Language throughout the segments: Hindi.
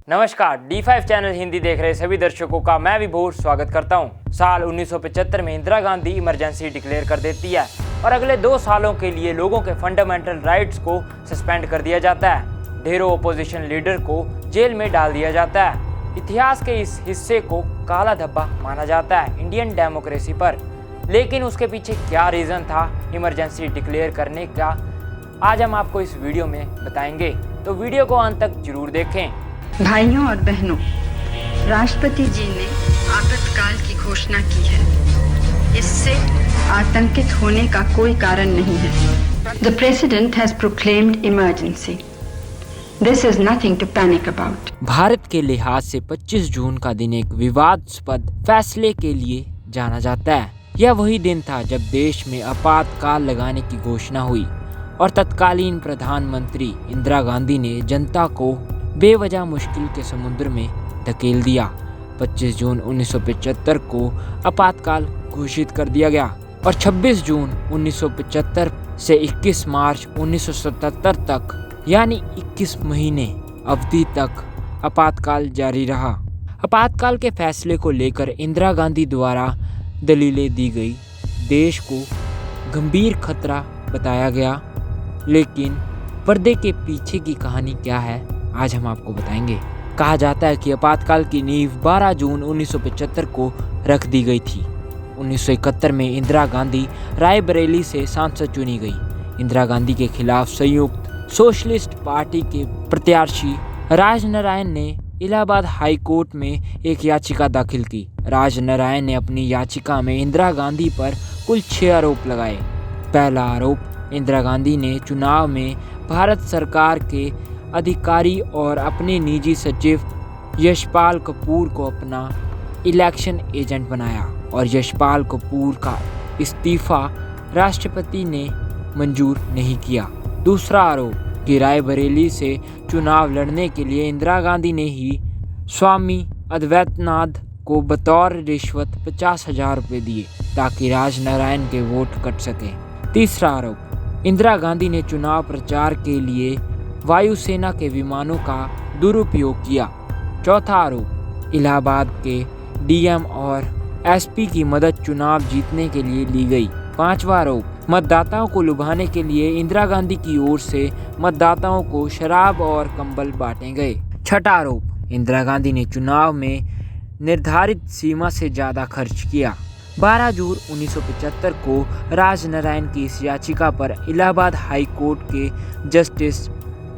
नमस्कार, D5 चैनल हिंदी देख रहे सभी दर्शकों का मैं विभोर स्वागत करता हूं। साल 1975 में इंदिरा गांधी इमरजेंसी डिक्लेयर कर देती है और अगले 2 सालों के लिए लोगों के फंडामेंटल राइट्स को सस्पेंड कर दिया जाता है। ढेरों ओपोजिशन लीडर को जेल में डाल दिया जाता है। इतिहास के इस हिस्से को काला धब्बा माना जाता है इंडियन डेमोक्रेसी पर। लेकिन उसके पीछे क्या रीज़न था इमरजेंसी डिक्लेयर करने का, आज हम आपको इस वीडियो में बताएंगे, तो वीडियो को अंत तक जरूर देखें। भाइयों और बहनों, राष्ट्रपति जी ने आपातकाल की घोषणा की है। इससे आतंकित होने का कोई कारण नहीं है। The President has proclaimed emergency. This is nothing to panic about. Bharat के लिहाज से 25 जून का दिन एक विवादास्पद फैसले के लिए जाना जाता है। यह वही दिन था जब देश में आपातकाल लगाने की घोषणा हुई और तत्कालीन प्रधानमंत्री इंदिरा गांधी ने जनता को बेवजह मुश्किल के समुद्र में धकेल दिया। 25 जून 1975 को आपातकाल घोषित कर दिया गया और 26 जून 1975 से 21 मार्च 1977 तक यानी 21 महीने अवधि तक आपातकाल जारी रहा। आपातकाल के फैसले को लेकर इंदिरा गांधी द्वारा दलीलें दी गई। देश को गंभीर खतरा बताया गया, लेकिन पर्दे के पीछे की कहानी क्या है आज हम आपको बताएंगे। कहा जाता है कि आपातकाल की नींव 12 जून 1975 को रख दी गई थी। 1971 में इंदिरा गांधी रायबरेली से सांसद चुनी गई। इंदिरा गांधी के खिलाफ संयुक्त सोशलिस्ट पार्टी के प्रत्याशी राजनारायण ने इलाहाबाद हाई कोर्ट में एक याचिका दाखिल की। राजनारायण ने अपनी याचिका में इंदिरा गांधी पर कुल 6 आरोप लगाए। पहला आरोप, इंदिरा गांधी ने चुनाव में भारत सरकार के अधिकारी और अपने निजी सचिव यशपाल कपूर को अपना इलेक्शन एजेंट बनाया और यशपाल कपूर का इस्तीफा राष्ट्रपति ने मंजूर नहीं किया। दूसरा आरोप कि रायबरेली से चुनाव लड़ने के लिए इंदिरा गांधी ने ही स्वामी अद्वैतनाथ को बतौर रिश्वत 50,000 रुपये दिए ताकि राजनारायण के वोट कट सके। तीसरा आरोप, इंदिरा गांधी ने चुनाव प्रचार के लिए वायुसेना के विमानों का दुरुपयोग किया। चौथा आरोप, इलाहाबाद के डीएम और एसपी की मदद चुनाव जीतने के लिए ली गई। पांचवा आरोप, मतदाताओं को लुभाने के लिए इंदिरा गांधी की ओर से मतदाताओं को शराब और कंबल बांटे गए। छठा आरोप, इंदिरा गांधी ने चुनाव में निर्धारित सीमा से ज़्यादा खर्च किया। 12 जून 1975 को राजनारायण की इस याचिका पर इलाहाबाद हाई कोर्ट के जस्टिस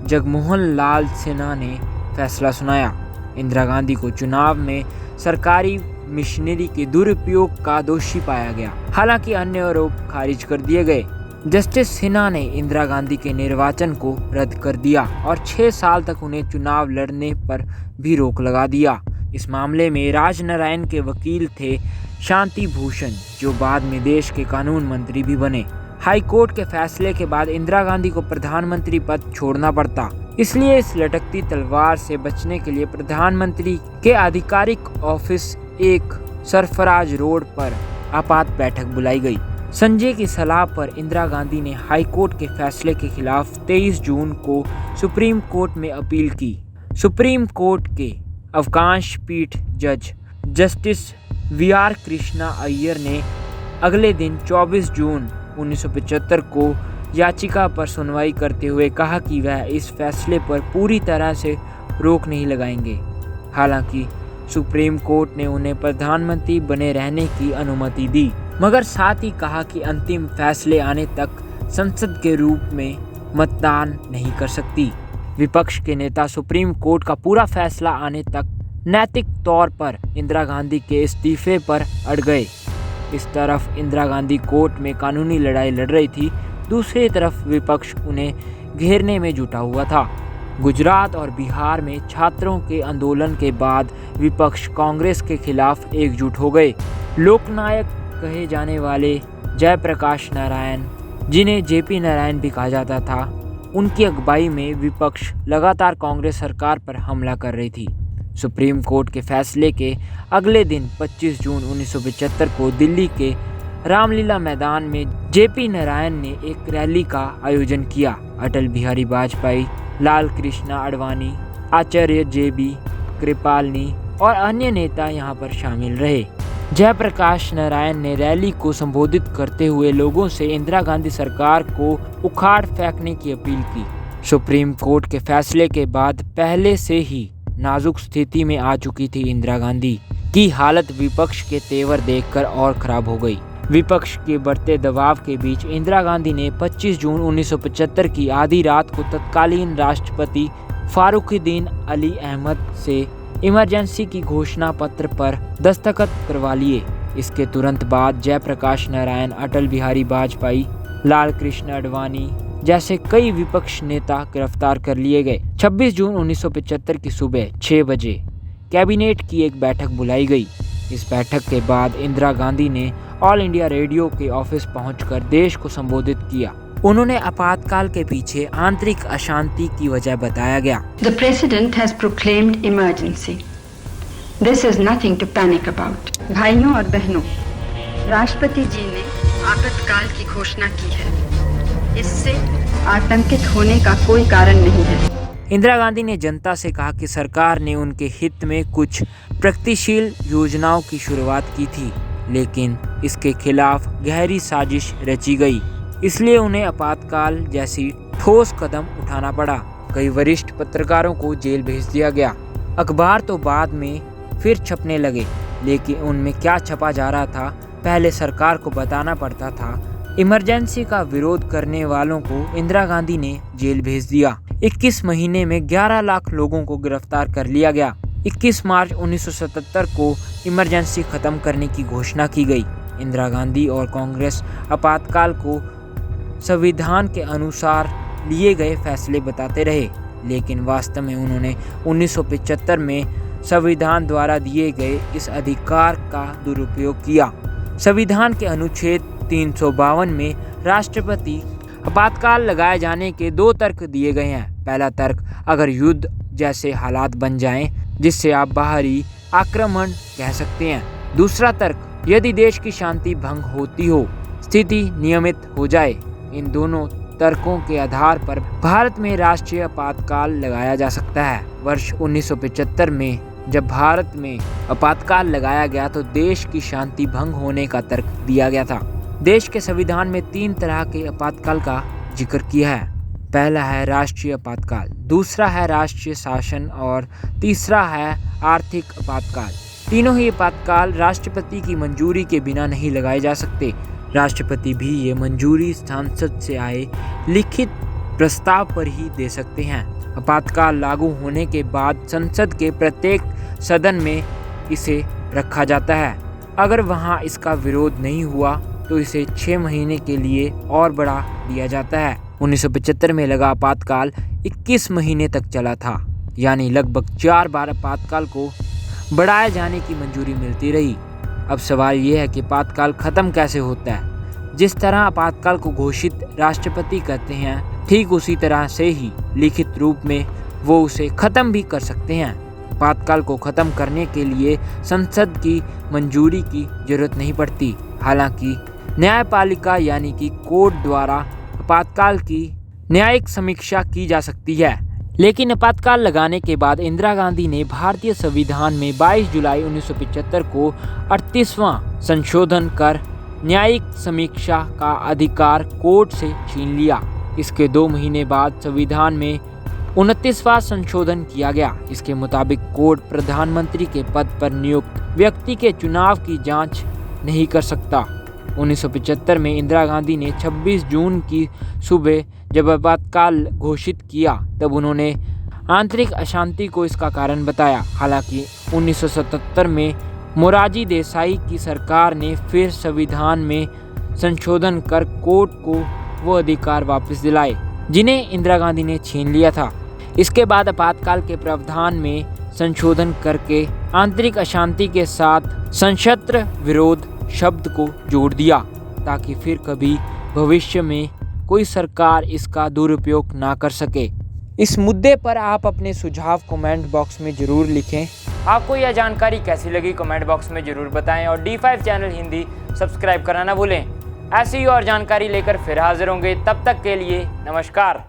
जगमोहन लाल सिन्हा ने फैसला सुनाया। इंदिरा गांधी को चुनाव में सरकारी मशीनरी के दुरुपयोग का दोषी पाया गया। हालांकि अन्य आरोप खारिज कर दिए गए। जस्टिस सिन्हा ने इंदिरा गांधी के निर्वाचन को रद्द कर दिया और 6 साल तक उन्हें चुनाव लड़ने पर भी रोक लगा दिया। इस मामले में राजनारायण के वकील थे शांति भूषण, जो बाद में देश के कानून मंत्री भी बने। हाई कोर्ट के फैसले के बाद इंदिरा गांधी को प्रधानमंत्री पद छोड़ना पड़ता। इसलिए इस लटकती तलवार से बचने के लिए प्रधानमंत्री के आधिकारिक ऑफिस एक सरफराज रोड पर आपात बैठक बुलाई गई। संजय की सलाह पर इंदिरा गांधी ने हाई कोर्ट के फैसले के खिलाफ 23 जून को सुप्रीम कोर्ट में अपील की। सुप्रीम कोर्ट के अवकाश पीठ जज जस्टिस वी.आर. कृष्णा अय्यर ने अगले दिन 24 जून 1975 को याचिका पर सुनवाई करते हुए कहा कि वह इस फैसले पर पूरी तरह से रोक नहीं लगाएंगे। हालांकि सुप्रीम कोर्ट ने उन्हें प्रधानमंत्री बने रहने की अनुमति दी, मगर साथ ही कहा कि अंतिम फैसले आने तक संसद के रूप में मतदान नहीं कर सकती। विपक्ष के नेता सुप्रीम कोर्ट का पूरा फैसला आने तक नैतिक तौर पर इंदिरा गांधी के इस्तीफे पर अड़ गए। इस तरफ इंदिरा गांधी कोर्ट में कानूनी लड़ाई लड़ रही थी, दूसरी तरफ विपक्ष उन्हें घेरने में जुटा हुआ था। गुजरात और बिहार में छात्रों के आंदोलन के बाद विपक्ष कांग्रेस के खिलाफ एकजुट हो गए। लोकनायक कहे जाने वाले जयप्रकाश नारायण, जिन्हें जेपी नारायण भी कहा जाता था, उनकी अगुवाई में विपक्ष लगातार कांग्रेस सरकार पर हमला कर रही थी। सुप्रीम कोर्ट के फैसले के अगले दिन 25 जून 1975 को दिल्ली के रामलीला मैदान में जेपी नारायण ने एक रैली का आयोजन किया। अटल बिहारी वाजपेयी, लाल कृष्ण आडवाणी, आचार्य JB कृपालनी और अन्य नेता यहाँ पर शामिल रहे। जयप्रकाश नारायण ने रैली को संबोधित करते हुए लोगों से इंदिरा गांधी सरकार को उखाड़ फेंकने की अपील की। सुप्रीम कोर्ट के फैसले के बाद पहले से ही नाजुक स्थिति में आ चुकी थी इंदिरा गांधी की हालत विपक्ष के तेवर देखकर और खराब हो गई। विपक्ष के बढ़ते दबाव के बीच इंदिरा गांधी ने 25 जून 1975 की आधी रात को तत्कालीन राष्ट्रपति फारुखुद्दीन अली अहमद से इमरजेंसी की घोषणा पत्र पर दस्तखत करवा लिए। इसके तुरंत बाद जयप्रकाश नारायण, अटल बिहारी वाजपेयी, लाल कृष्ण आडवाणी जैसे कई विपक्ष नेता गिरफ्तार कर लिए गए। 26 जून 1975 की सुबह 6 बजे कैबिनेट की एक बैठक बुलाई गई। इस बैठक के बाद इंदिरा गांधी ने ऑल इंडिया रेडियो के ऑफिस पहुंचकर देश को संबोधित किया। उन्होंने आपातकाल के पीछे आंतरिक अशांति की वजह बताया गया। The President has proclaimed emergency. This is nothing to panic about. भाइयों और बहनों, राष्ट्रपति जी ने आपातकाल की घोषणा की है। इससे आतंकित होने का कोई कारण नहीं है। इंदिरा गांधी ने जनता से कहा कि सरकार ने उनके हित में कुछ प्रगतिशील योजनाओं की शुरुआत की थी, लेकिन इसके खिलाफ गहरी साजिश रची गई, इसलिए उन्हें आपातकाल जैसी ठोस कदम उठाना पड़ा। कई वरिष्ठ पत्रकारों को जेल भेज दिया गया। अखबार तो बाद में फिर छपने लगे, लेकिन उनमें क्या छपा जा रहा था पहले सरकार को बताना पड़ता था। इमरजेंसी का विरोध करने वालों को इंदिरा गांधी ने जेल भेज दिया। 21 महीने में 11 लाख लोगों को गिरफ्तार कर लिया गया। 21 मार्च 1977 को इमरजेंसी खत्म करने की घोषणा की गई। इंदिरा गांधी और कांग्रेस आपातकाल को संविधान के अनुसार लिए गए फैसले बताते रहे, लेकिन वास्तव में उन्होंने 1975 में संविधान द्वारा दिए गए इस अधिकार का दुरुपयोग किया। संविधान के अनुच्छेद 352 में राष्ट्रपति आपातकाल लगाए जाने के 2 तर्क दिए गए हैं। पहला तर्क, अगर युद्ध जैसे हालात बन जाएं, जिससे आप बाहरी आक्रमण कह सकते हैं। दूसरा तर्क, यदि देश की शांति भंग होती हो, स्थिति नियमित हो जाए। इन दोनों तर्कों के आधार पर भारत में राष्ट्रीय आपातकाल लगाया जा सकता है। वर्ष 1975 में जब भारत में आपातकाल लगाया गया तो देश की शांति भंग होने का तर्क दिया गया था। देश के संविधान में 3 तरह के आपातकाल का जिक्र किया है। पहला है राष्ट्रीय आपातकाल, दूसरा है राष्ट्रीय शासन और तीसरा है आर्थिक आपातकाल। तीनों ही आपातकाल राष्ट्रपति की मंजूरी के बिना नहीं लगाए जा सकते। राष्ट्रपति भी ये मंजूरी सांसद से आए लिखित प्रस्ताव पर ही दे सकते हैं। आपातकाल लागू होने के बाद संसद के प्रत्येक सदन में इसे रखा जाता है। अगर वहां इसका विरोध नहीं हुआ तो इसे 6 महीने के लिए और बढ़ा दिया जाता है। 1975 में लगा आपातकाल 21 महीने तक चला था, यानी लगभग 4 बार आपातकाल को बढ़ाए जाने की मंजूरी मिलती रही। अब सवाल ये है कि आपातकाल खत्म कैसे होता है। जिस तरह आपातकाल को घोषित राष्ट्रपति करते हैं, ठीक उसी तरह से ही लिखित रूप में वो उसे खत्म भी कर सकते हैं। आपातकाल को खत्म करने के लिए संसद की मंजूरी की जरूरत नहीं पड़ती। हालांकि न्यायपालिका यानी कि कोर्ट द्वारा आपातकाल की न्यायिक समीक्षा की जा सकती है। लेकिन आपातकाल लगाने के बाद इंदिरा गांधी ने भारतीय संविधान में 22 जुलाई 1975 को 38वां संशोधन कर न्यायिक समीक्षा का अधिकार कोर्ट से छीन लिया। इसके 2 महीने बाद संविधान में 29वां संशोधन किया गया। इसके मुताबिक कोर्ट प्रधानमंत्री के पद पर नियुक्त व्यक्ति के चुनाव की जांच नहीं कर सकता। 1975 में इंदिरा गांधी ने 26 जून की सुबह जब आपातकाल घोषित किया, तब उन्होंने आंतरिक अशांति को इसका कारण बताया। हालांकि 1977 में मोरारजी देसाई की सरकार ने फिर संविधान में संशोधन कर कोर्ट को वो अधिकार वापस दिलाए जिन्हें इंदिरा गांधी ने छीन लिया था। इसके बाद आपातकाल के प्रावधान में संशोधन करके आंतरिक अशांति के साथ सशस्त्र विरोध शब्द को जोड़ दिया, ताकि फिर कभी भविष्य में कोई सरकार इसका दुरुपयोग ना कर सके। इस मुद्दे पर आप अपने सुझाव कमेंट बॉक्स में ज़रूर लिखें। आपको यह जानकारी कैसी लगी कमेंट बॉक्स में ज़रूर बताएं और D5 चैनल हिंदी सब्सक्राइब करना ना भूलें। ऐसी ही और जानकारी लेकर फिर हाजिर होंगे, तब तक के लिए नमस्कार।